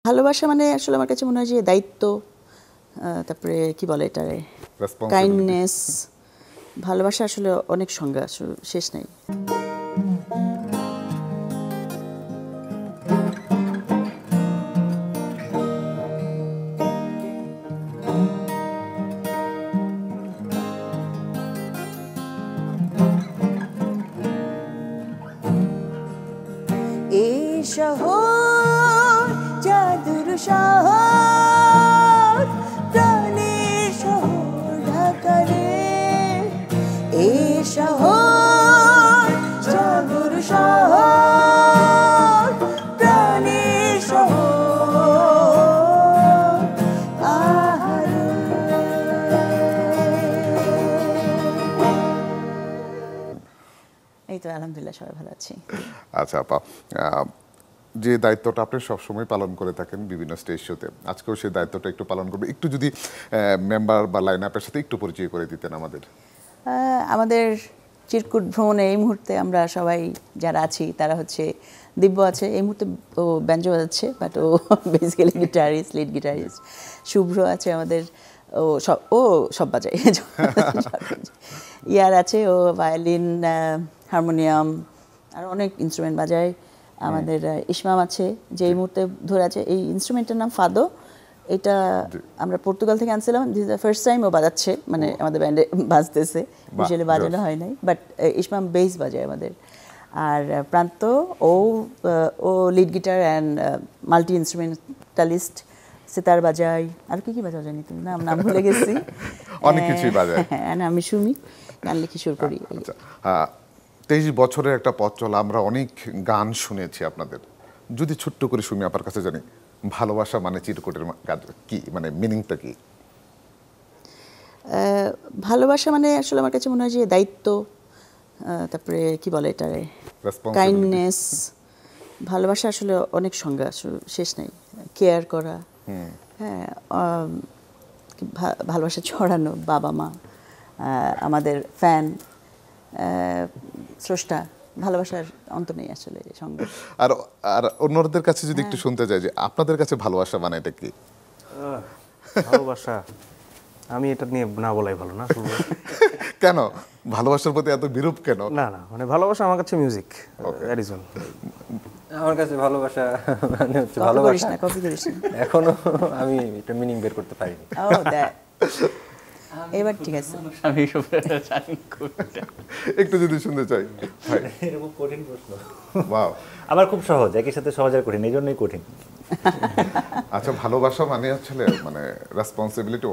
ভালোবাসা মানে আসলে আমার কাছে মনে হয় যে দায়িত্ব, তারপরে কি বলে এটারে, কাইন্ডনেস। ভালোবাসা আসলে অনেক সংজ্ঞা, শেষ নাই। এই শহর জাদুর শহর, প্রাণের শহর ঢাকা রে। এই শহর জাদুর শহর, প্রাণের শহর আহারে। এই তো আলহামদুলিল্লাহ সবাই ভালো আছি। আচ্ছা আপা, যে দায়িত্বটা আপনি সবসময় পালন করে থাকেন বিভিন্ন স্টেজ শোতে, আজকেও সেই দায়িত্বটা একটু পালন করবে, একটু যদি মেম্বার বা লাইন আপের সাথে একটু পরিচয় করে দিতেন আমাদের। আমাদের চিরকুট ভ্রমণে এই মুহূর্তে আমরা সবাই যারা আছি তারা হচ্ছে, দিব্য আছে এই মুহূর্তে, ও ব্যাঞ্জো বাজাচ্ছে, বাট ও basically guitarist, lead guitarist. Shubhro আছে আমাদের, ও সব বাজায়। ইয়ার আছে, ও ভায়োলিন, হারমোনিয়াম আর অনেক ইনস্ট্রুমেন্ট বাজায়। আমাদের ইসমাম আছে যে এই মুহূর্তে ধরে আছে, এই ইনস্ট্রুমেন্টের নাম ফাদো। এটা আমরা পর্তুগাল থেকে আনছিলাম, this is the first time ও বাজাচ্ছে, মানে আমাদের ব্যান্ডে বাজতেছে, ইউজুয়ালি বাজানো হয় নাই, বাট ইসমাম বেস বাজায় আমাদের। আর প্রান্ত, ও lead guitar and multi ইনস্ট্রুমেন্টালিস্ট, sitar বাজাই, আর কি কি বাজাও জানি তুমি, নাম ভুলে গেছি, অনেক কিছুই বাজায়। হ্যাঁ, আমি সুমি, গান লিখি, সুর করি। 23 বছরের একটা পথ চলা, আমরা অনেক গান শুনেছি আপনাদের। যদি ছোট্ট করে সুমি আপার কাছে জানি, ভালোবাসা মানে চিরকুটের কাজ কি, মানে মিনিংটা কি? ভালোবাসা মানে আসলে আমার কাছে মনে হয় যে দায়িত্ব, তারপরে কি বলে এটারে, কাইন্ডনেস। ভালোবাসা আসলে অনেক সংজ্ঞা, শেষ নাই। কেয়ার করা, হ্যাঁ, ভালোবাসা ছড়ানো, বাবা মা, আমাদের ফ্যান, স্রষ্টা, ভালোবাসার অন্ত নেই আসলে সঙ্গে। আর আর অন্যদের কাছে যদি একটু শুনতে চাই যে আপনাদের কাছে ভালোবাসা মানে এটা কি? ভালোবাসা, আমি এটা নিয়ে না বলাই ভালো না। কেন ভালোবাসার প্রতি এত বিরূপ কেন? না মানে ভালোবাসা আমার কাছে মিউজিক, দ্যাট ইজ অল। আমার কাছে ভালোবাসা মানে হচ্ছে ভালোবাসা, কপি করিস না। এখনো আমি এটা মিনিং বের করতে পারিনি। এবার ঠিক আছে, আমি এসব জানি একটু যদি শুনতে চাই। এরকম কঠিন প্রশ্ন, ওয়াও। আবার খুব সহজ, একই সাথে সহজ আর কঠিন, এই জন্যই কঠিন। আচ্ছা, ভালোবাসা মানে আসলে মানে রেসপন্সিবিলিটি